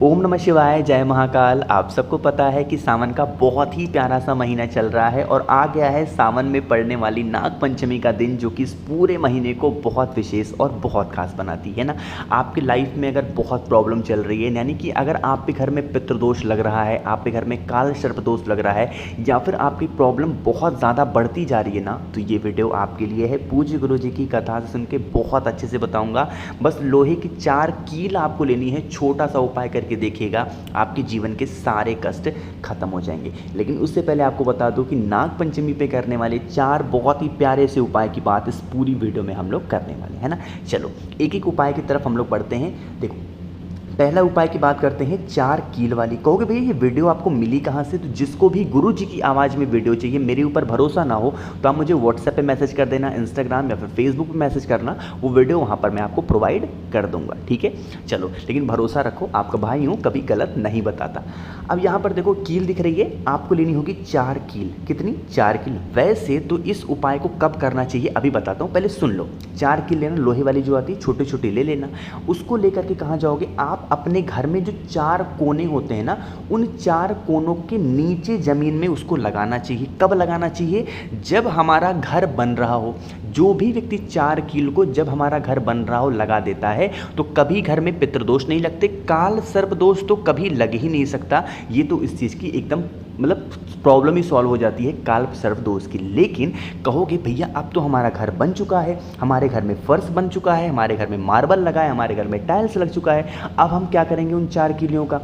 ओम नमः शिवाय, जय महाकाल। आप सबको पता है कि सावन का बहुत ही प्यारा सा महीना चल रहा है और आ गया है सावन में पड़ने वाली नाग पंचमी का दिन, जो कि इस पूरे महीने को बहुत विशेष और बहुत खास बनाती है ना। आपकी लाइफ में अगर बहुत प्रॉब्लम चल रही है, यानी कि अगर आपके घर में पितृदोष लग रहा है, आपके घर में काल सर्प दोष लग रहा है, या फिर आपकी प्रॉब्लम बहुत ज़्यादा बढ़ती जा रही है ना, तो ये वीडियो आपके लिए है। पूज्य गुरु जी की कथा से सुन के बहुत अच्छे से बताऊँगा। बस लोहे की 4 कील आपको लेनी है, छोटा सा उपाय करके देखिएगा, आपके जीवन के सारे कष्ट खत्म हो जाएंगे। लेकिन उससे पहले आपको बता दूं कि नाग पंचमी पे करने वाले 4 बहुत ही प्यारे से उपाय की बात इस पूरी वीडियो में हम लोग करने वाले हैं ना। चलो एक एक उपाय की तरफ हम लोग बढ़ते हैं। देखो, पहला उपाय की बात करते हैं 4 कील वाली। कहोगे भैया ये वीडियो आपको मिली कहाँ से? तो जिसको भी गुरु जी की आवाज़ में वीडियो चाहिए, मेरे ऊपर भरोसा ना हो तो आप मुझे व्हाट्सएप पे मैसेज कर देना, इंस्टाग्राम या फिर फेसबुक पे मैसेज करना, वो वीडियो वहाँ पर मैं आपको प्रोवाइड कर दूंगा, ठीक है। चलो, लेकिन भरोसा रखो, आपका भाई हूँ, कभी गलत नहीं बताता। अब यहाँ पर देखो कील दिख रही है, आपको लेनी होगी 4 कील। कितनी? 4 कील। वैसे तो इस उपाय को कब करना चाहिए अभी बताता हूँ, पहले सुन लो। 4 कील लेना, लोहे वाली जो आती है, छोटे छोटे ले लेना। उसको लेकर के कहाँ जाओगे आप? अपने घर में जो 4 कोने होते हैं ना, उन 4 कोनों के नीचे ज़मीन में उसको लगाना चाहिए। कब लगाना चाहिए? जब हमारा घर बन रहा हो। जो भी व्यक्ति 4 कील को जब हमारा घर बन रहा हो लगा देता है, तो कभी घर में पितृदोष नहीं लगते, काल सर्प दोष तो कभी लग ही नहीं सकता। ये तो इस चीज़ की एकदम मतलब प्रॉब्लम ही सॉल्व हो जाती है काल सर्प दोष की। लेकिन कहोगे भैया अब तो हमारा घर बन चुका है, हमारे घर में फर्श बन चुका है, हमारे घर में मार्बल लगा है, हमारे घर में टाइल्स लग चुका है, अब हम क्या करेंगे उन 4 कीलियों का?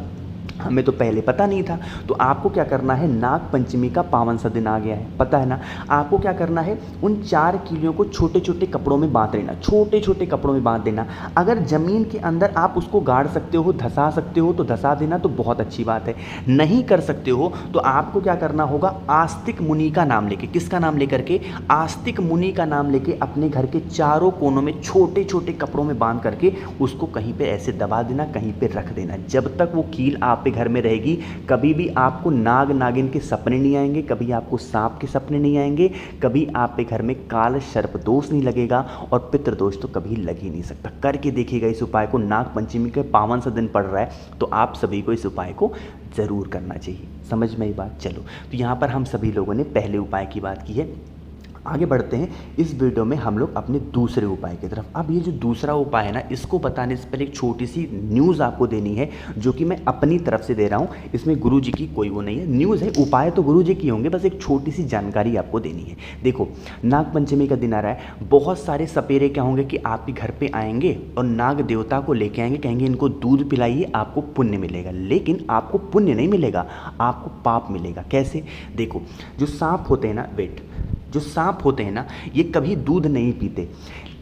हमें तो पहले पता नहीं था। तो आपको क्या करना है, नाग पंचमी का पावन सा दिन आ गया है, पता है ना। आपको क्या करना है, उन 4 कीलियों को छोटे छोटे कपड़ों में बांध लेना, छोटे छोटे कपड़ों में बांध देना। अगर ज़मीन के अंदर आप उसको गाड़ सकते हो, धंसा सकते हो तो धंसा देना, तो बहुत अच्छी बात है। नहीं कर सकते हो तो आपको क्या करना होगा, आस्तिक मुनि का नाम लेके। किसका नाम लेकर के? आस्तिक मुनि का नाम लेके अपने घर के चारों कोनों में छोटे छोटे कपड़ों में बांध करके उसको कहीं पे ऐसे दबा देना, कहीं पे रख देना। जब तक वो कील आप घर में रहेगी, कभी भी आपको नाग नागिन के सपने नहीं आएंगे, कभी आपको सांप के सपने नहीं आएंगे, कभी आपके घर में काल सर्प दोष नहीं लगेगा, और पितृदोष तो कभी लग ही नहीं सकता। करके देखिएगा इस उपाय को। नाग पंचमी के पावन सा दिन पड़ रहा है, तो आप सभी को इस उपाय को जरूर करना चाहिए। समझ में आई बात? चलो, तो यहाँ पर हम सभी लोगों ने पहले उपाय की बात की है। आगे बढ़ते हैं इस वीडियो में हम लोग अपने दूसरे उपाय की तरफ। अब ये जो दूसरा उपाय है ना, इसको बताने से पहले एक छोटी सी न्यूज़ आपको देनी है, जो कि मैं अपनी तरफ से दे रहा हूँ। इसमें गुरु जी की कोई वो नहीं है, न्यूज़ है। उपाय तो गुरु जी की होंगे, बस एक छोटी सी जानकारी आपको देनी है। देखो, नाग पंचमी का दिन आ रहा है, बहुत सारे सपेरे क्या होंगे कि आपके घर पर आएंगे और नाग देवता को लेके आएंगे, कहेंगे इनको दूध पिलाइए, आपको पुण्य मिलेगा। लेकिन आपको पुण्य नहीं मिलेगा, आपको पाप मिलेगा। कैसे? देखो, जो सांप होते हैं ना, जो सांप होते हैं ना, ये कभी दूध नहीं पीते।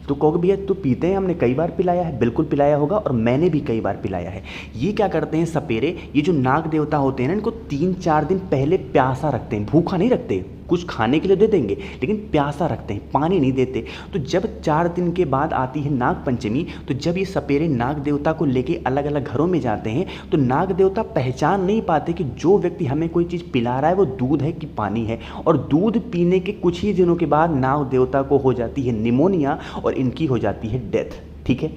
तो कहोगे भैया तो पीते हैं, हमने कई बार पिलाया है। बिल्कुल पिलाया होगा, और मैंने भी कई बार पिलाया है। ये क्या करते हैं सपेरे, ये जो नाग देवता होते हैं ना, इनको 3-4 दिन पहले प्यासा रखते हैं। भूखा नहीं रखते, कुछ खाने के लिए दे देंगे, लेकिन प्यासा रखते हैं, पानी नहीं देते। तो जब 4 दिन के बाद आती है नाग पंचमी, तो जब ये सपेरे नाग देवता को लेके अलग अलग घरों में जाते हैं, तो नाग देवता पहचान नहीं पाते कि जो व्यक्ति हमें कोई चीज़ पिला रहा है वो दूध है कि पानी है। और दूध पीने के कुछ ही दिनों के बाद नाग देवता को हो जाती है निमोनिया, और इनकी हो जाती है डेथ। ठीक है,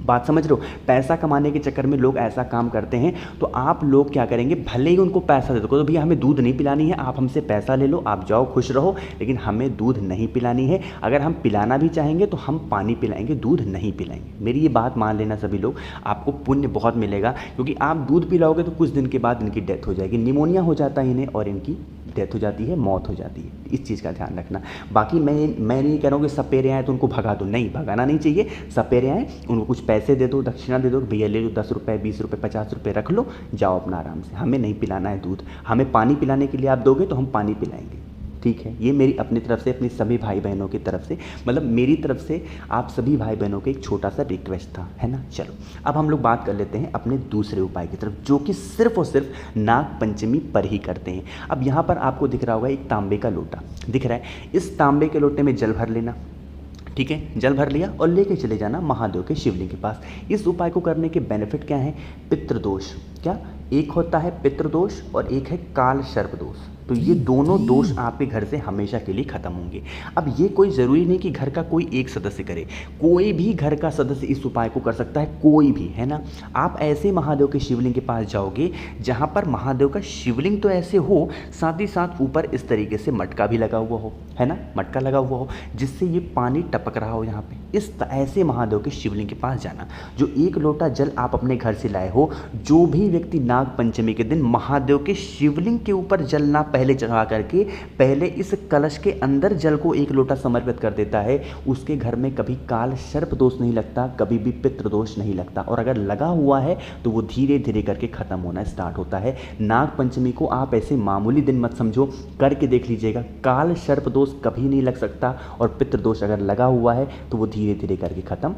बात समझ रहे हो? पैसा कमाने के चक्कर में लोग ऐसा काम करते हैं। तो आप लोग क्या करेंगे, भले ही उनको पैसा दे दो, तो भैया हमें दूध नहीं पिलानी है, आप हमसे पैसा ले लो, आप जाओ खुश रहो, लेकिन हमें दूध नहीं पिलानी है। अगर हम पिलाना भी चाहेंगे तो हम पानी पिलाएंगे, दूध नहीं पिलाएंगे। मेरी ये बात मान लेना सभी लोग, आपको पुण्य बहुत मिलेगा, क्योंकि आप दूध पिलाओगे तो कुछ दिन के बाद इनकी डेथ हो जाएगी। निमोनिया हो जाता है इन्हें, और इनकी डेथ हो जाती है, मौत हो जाती है। इस चीज़ का ध्यान रखना। बाकी मैं नहीं कह रहा हूँ कि सपेरे आए तो उनको भगा दो, नहीं, भगाना नहीं चाहिए। सपेरे आए, उनको कुछ पैसे दे दो, दक्षिणा दे दो, भैया ले लो 10 रुपये, 20 रुपये, 50 रुपये रख लो, जाओ अपना आराम से। हमें नहीं पिलाना है दूध, हमें पानी पिलाने के लिए आप दोगे तो हम पानी पिलाएंगे। ठीक है, ये मेरी अपनी तरफ से, अपनी सभी भाई बहनों की तरफ से, मतलब मेरी तरफ से आप सभी भाई बहनों को एक छोटा सा रिक्वेस्ट था, है ना। चलो, अब हम लोग बात कर लेते हैं अपने दूसरे उपाय की तरफ, जो कि सिर्फ और सिर्फ नाग पंचमी पर ही करते हैं। अब यहाँ पर आपको दिख रहा होगा एक तांबे का लोटा दिख रहा है। इस तांबे के लोटे में जल भर लेना, ठीक है, जल भर लिया और लेके चले जाना महादेव के शिवलिंग के पास। इस उपाय को करने के बेनिफिट क्या हैं? पितृदोष, क्या एक होता है पितृदोष और एक है काल सर्प दोष। तो ये दोनों दोष आपके घर से हमेशा के लिए खत्म होंगे। अब ये कोई ज़रूरी नहीं कि घर का कोई एक सदस्य करे, कोई भी घर का सदस्य इस उपाय को कर सकता है, कोई भी, है ना। आप ऐसे महादेव के शिवलिंग के पास जाओगे जहाँ पर महादेव का शिवलिंग तो ऐसे हो, साथ ही साथ ऊपर इस तरीके से मटका भी लगा हुआ हो, है ना, मटका लगा हुआ हो जिससे ये पानी टपक रहा हो यहाँ पे। ऐसे महादेव के शिवलिंग के पास जाना। जो 1 लोटा जल आप अपने घर से लाए हो, जो भी व्यक्ति नाग पंचमी के दिन महादेव के शिवलिंग के ऊपर जल ना पहले चढ़ा करके पहले इस कलश के अंदर जल को 1 लोटा समर्पित कर देता है, उसके घर में कभी काल सर्प दोष नहीं लगता, कभी भी पितृदोष नहीं लगता। और अगर लगा हुआ है तो वो धीरे धीरे करके खत्म होना स्टार्ट होता है। नाग पंचमी को आप ऐसे मामूली दिन मत समझो, करके देख लीजिएगा। काल सर्प दोष कभी नहीं लग सकता और पितृदोष अगर लगा हुआ है तो वो धीरे धीरे करके खत्म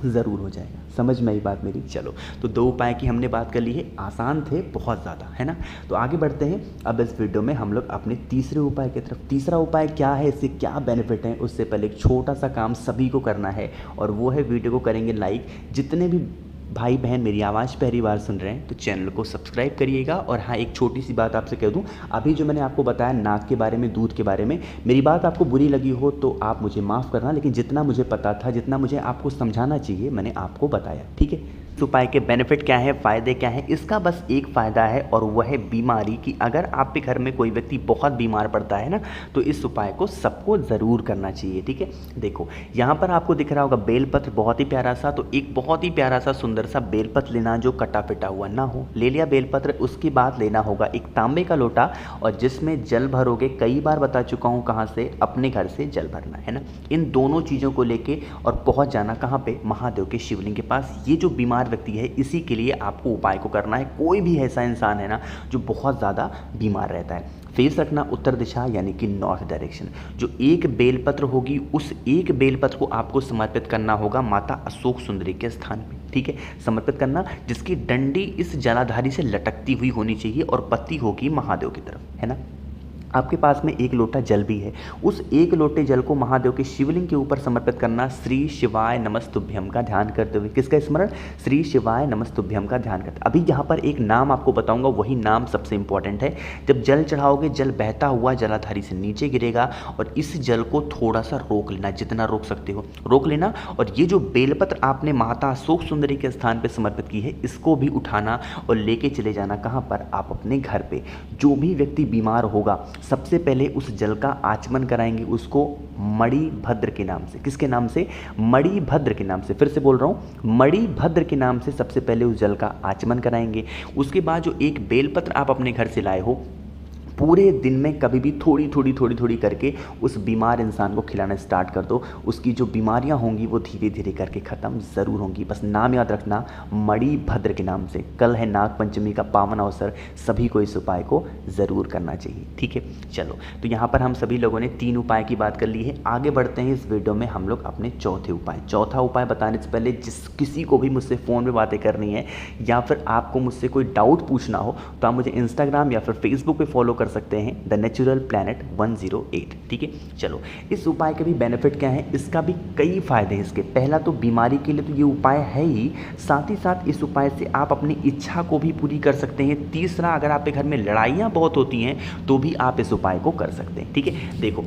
ज़रूर हो जाएगा। समझ में आई बात मेरी? चलो, तो 2 उपाय की हमने बात कर ली है, आसान थे बहुत ज़्यादा, है ना। तो आगे बढ़ते हैं अब इस वीडियो में हम लोग अपने तीसरे उपाय की तरफ। तीसरा उपाय क्या है, इससे क्या बेनिफिट है, उससे पहले एक छोटा सा काम सभी को करना है और वो है वीडियो को करेंगे लाइक। जितने भी भाई बहन मेरी आवाज़ पहली बार सुन रहे हैं तो चैनल को सब्सक्राइब करिएगा। और हाँ, एक छोटी सी बात आपसे कह दूं, अभी जो मैंने आपको बताया नाक के बारे में, दूध के बारे में, मेरी बात आपको बुरी लगी हो तो आप मुझे माफ़ करना, लेकिन जितना मुझे पता था, जितना मुझे आपको समझाना चाहिए, मैंने आपको बताया, ठीक है। इस उपाय के बेनिफिट क्या है, फ़ायदे क्या हैं? इसका बस एक फ़ायदा है और वह है बीमारी की। अगर आपके घर में कोई व्यक्ति बहुत बीमार पड़ता है ना, तो इस उपाय को सबको ज़रूर करना चाहिए, ठीक है। देखो, यहाँ पर आपको दिख रहा होगा बेलपत्र, बहुत ही प्यारा सा। तो एक बहुत ही प्यारा सा सुंदर सा बेलपत्र लेना जो कटा पिटा हुआ ना हो, ले लिया बेलपत्र। उसके बाद लेना होगा एक तांबे का लोटा और जिसमें जल भरोगे। कई बार बता चुका हूँ कहाँ से, अपने घर से जल भरना, है ना। इन दोनों चीज़ों को लेके और पहुँच जाना कहाँ पे, महादेव के शिवलिंग के पास। ये जो बीमार व्यक्ति है, इसी के लिए आपको उपाय को करना है। कोई भी ऐसा इंसान है ना जो बहुत ज़्यादा बीमार रहता है, फेस रखना उत्तर दिशा यानी कि नॉर्थ डायरेक्शन। जो एक बेलपत्र होगी, उस एक बेलपत्र को आपको समर्पित करना होगा माता अशोक सुंदरी के स्थान पे, ठीक है। समर्पित करना, जिसकी डंडी इस जलाधारी से लटकती हुई होनी चाहिए और पत्ती होगी महादेव की तरफ, है ना। आपके पास में 1 लोटा जल भी है, उस 1 लोटे जल को महादेव के शिवलिंग के ऊपर समर्पित करना। श्री शिवाय नमस्तुभ्यम का ध्यान करते हुए, किसका स्मरण, श्री शिवाय नमस्तुभ्यम का ध्यान करते। अभी यहाँ पर एक नाम आपको बताऊंगा, वही नाम सबसे इंपॉर्टेंट है। जब जल चढ़ाओगे, जल बहता हुआ जलाधारी से नीचे गिरेगा और इस जल को थोड़ा सा रोक लेना, जितना रोक सकते हो रोक लेना। और ये जो बेलपत्र आपने माता अशोक सुंदरी के स्थान पर समर्पित की है, इसको भी उठाना और लेके चले जाना कहाँ पर, आप अपने घर पे। जो भी व्यक्ति बीमार होगा, सबसे पहले उस जल का आचमन कराएंगे उसको मणिभद्र के नाम से। किसके नाम से, मणिभद्र के नाम से। फिर से बोल रहा हूँ, मणिभद्र के नाम से सबसे पहले उस जल का आचमन कराएंगे। उसके बाद जो एक बेलपत्र आप अपने घर से लाए हो, पूरे दिन में कभी भी थोड़ी थोड़ी करके उस बीमार इंसान को खिलाना स्टार्ट कर दो। उसकी जो बीमारियां होंगी वो धीरे धीरे करके ख़त्म ज़रूर होंगी। बस नाम याद रखना, मणिभद्र के नाम से। कल है नाग पंचमी का पावन अवसर, सभी को इस उपाय को ज़रूर करना चाहिए, ठीक है। चलो, तो यहाँ पर हम सभी लोगों ने 3 उपाय की बात कर ली है। आगे बढ़ते हैं इस वीडियो में हम लोग अपने चौथा उपाय बताने से पहले, किसी को भी मुझसे फ़ोन पर बातें करनी है या फिर आपको मुझसे कोई डाउट पूछना हो तो आप मुझे इंस्टाग्राम या फिर फेसबुक पर फॉलो कर सकते हैं, द नेचुरल प्लैनेट 108, ठीक है। चलो, इस उपाय के भी बेनिफिट क्या है, इसका भी कई फायदे हैं इसके। पहला तो बीमारी के लिए तो ये उपाय है ही, साथ ही साथ इस उपाय से आप अपनी इच्छा को भी पूरी कर सकते हैं। तीसरा, अगर आपके घर में लड़ाइयाँ बहुत होती हैं तो भी आप इस उपाय को कर सकते हैं, ठीक है। देखो,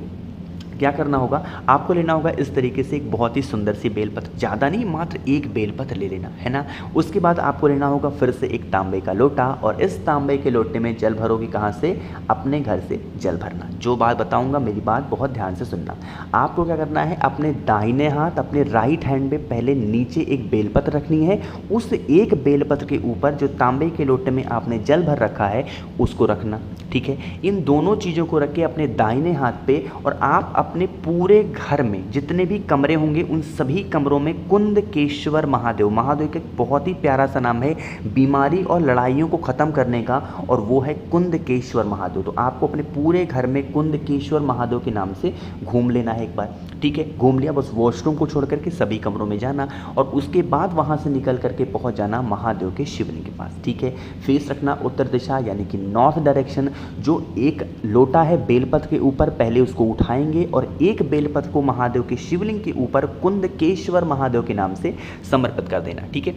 क्या करना होगा, आपको लेना होगा इस तरीके से एक बहुत ही सुंदर सी बेलपत्र, ज़्यादा नहीं, मात्र 1 बेलपत्र ले लेना, है ना। उसके बाद आपको लेना होगा फिर से एक तांबे का लोटा और इस तांबे के लोटे में जल भरोगे। कहाँ से, अपने घर से जल भरना। जो बात बताऊंगा मेरी बात बहुत ध्यान से सुनना। आपको क्या करना है, अपने दाहिने हाथ, अपने राइट हैंड में पहले नीचे एक बेलपत्र रखनी है। उस एक बेलपत्र के ऊपर जो तांबे के लोटे में आपने जल भर रखा है उसको रखना, ठीक है। इन दोनों चीज़ों को रख के अपने दाहिने हाथ पे, और आप अपने पूरे घर में जितने भी कमरे होंगे उन सभी कमरों में कुंदकेश्वर महादेव, महादेव का बहुत ही प्यारा सा नाम है बीमारी और लड़ाइयों को ख़त्म करने का, और वो है कुंदकेश्वर महादेव। तो आपको अपने पूरे घर में कुंदकेश्वर महादेव के नाम से घूम लेना है एक बार, ठीक है। घूम लिया, बस वॉशरूम को छोड़ करके सभी कमरों में जाना और उसके बाद वहाँ से निकल करके पहुँच जाना महादेव के शिवलिंग के पास, ठीक है। फेस रखना उत्तर दिशा यानी कि नॉर्थ डायरेक्शन। जो एक लोटा है बेलपत्र के ऊपर, पहले उसको उठाएंगे और एक बेलपत्र को महादेव के शिवलिंग के ऊपर कुंदकेश्वर महादेव के नाम से समर्पित कर देना, ठीक है।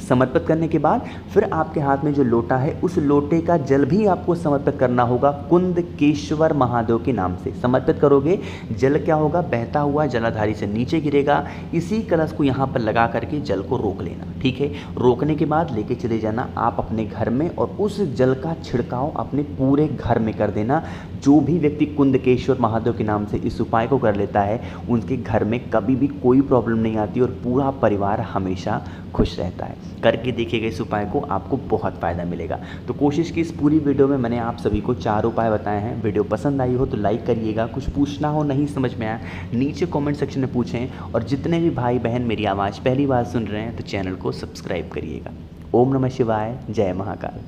समर्पित करने के बाद फिर आपके हाथ में जो लोटा है उस लोटे का जल भी आपको समर्पित करना होगा कुंदकेश्वर महादेव के नाम से। समर्पित करोगे, जल क्या होगा, बहता हुआ जलाधारी से नीचे गिरेगा। इसी कलश को यहाँ पर लगा करके जल को रोक लेना, ठीक है। रोकने के बाद लेके चले जाना आप अपने घर में और उस जल का छिड़काव अपने पूरे घर में कर देना। जो भी व्यक्ति कुंदकेश्वर महादेव के नाम से इस उपाय को कर लेता है उनके घर में कभी भी कोई प्रॉब्लम नहीं आती और पूरा परिवार हमेशा खुश रहता है। करके देखिएगा इस उपाय को, आपको बहुत फ़ायदा मिलेगा। तो कोशिश की इस पूरी वीडियो में मैंने आप सभी को 4 उपाय बताए हैं। वीडियो पसंद आई हो तो लाइक करिएगा। कुछ पूछना हो, नहीं समझ में आया, नीचे कमेंट सेक्शन में पूछें। और जितने भी भाई बहन मेरी आवाज़ पहली बार सुन रहे हैं तो चैनल को सब्सक्राइब करिएगा। ओम नमः शिवाय, जय महाकाल।